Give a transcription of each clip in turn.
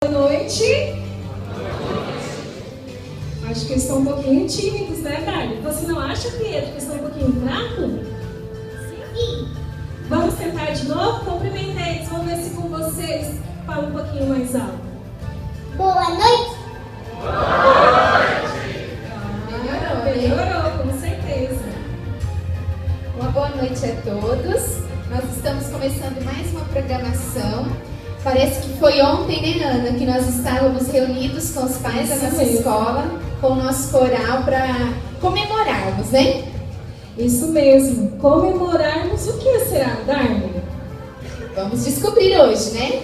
Boa noite. Acho que eles estão um pouquinho tímidos, né, Dália? Você não acha, Pedro, que estão um pouquinho fracos? Sim. Vamos tentar de novo? Cumprimenta eles. Vamos ver se com vocês fala um pouquinho mais alto. Boa noite. Melhorou, com certeza. Uma boa noite a todos. Nós estamos começando mais uma programação. Parece que foi ontem, né, Ana, que nós estávamos reunidos com os pais da nossa escola, com o nosso coral para comemorarmos, né? Isso mesmo. Comemorarmos o que será, Darwin? Vamos descobrir hoje, né?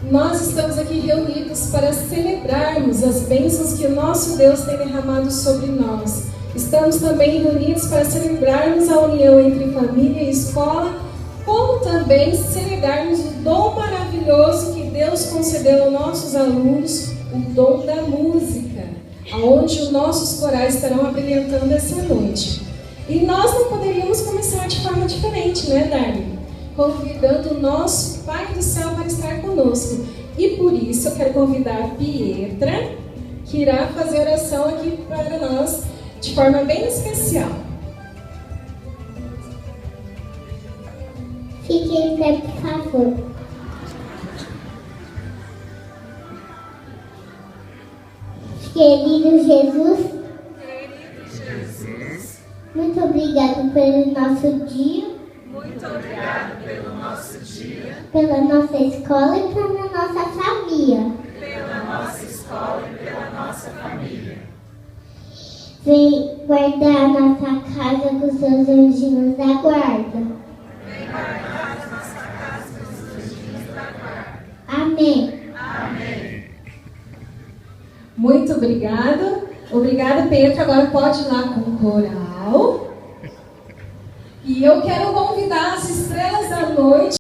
Nós estamos aqui reunidos para celebrarmos as bênçãos que o nosso Deus tem derramado sobre nós. Estamos também reunidos para celebrarmos a união entre família e escola, como também celebrarmos o dom maravilhoso que Deus concedeu aos nossos alunos, o dom da música, onde os nossos corais estarão abrilhantando essa noite. E nós não poderíamos começar de forma diferente, né, Darwin? Convidando o nosso Pai do Céu para estar conosco. E por isso eu quero convidar a Pietra, que irá fazer oração aqui para nós de forma bem especial. Fique em pé, por favor. Querido Jesus, muito obrigado pelo nosso dia. Muito obrigado pelo nosso dia, Pela nossa escola e pela nossa família. pela nossa escola e pela nossa família. Vem guardar a nossa casa com seus anjinhos da guarda. Vem guardar a nossa casa com os anjinhos da guarda. Amém. Amém. Muito obrigada. Obrigada, Pedro. Agora pode ir lá com o coral. E eu quero convidar as estrelas da noite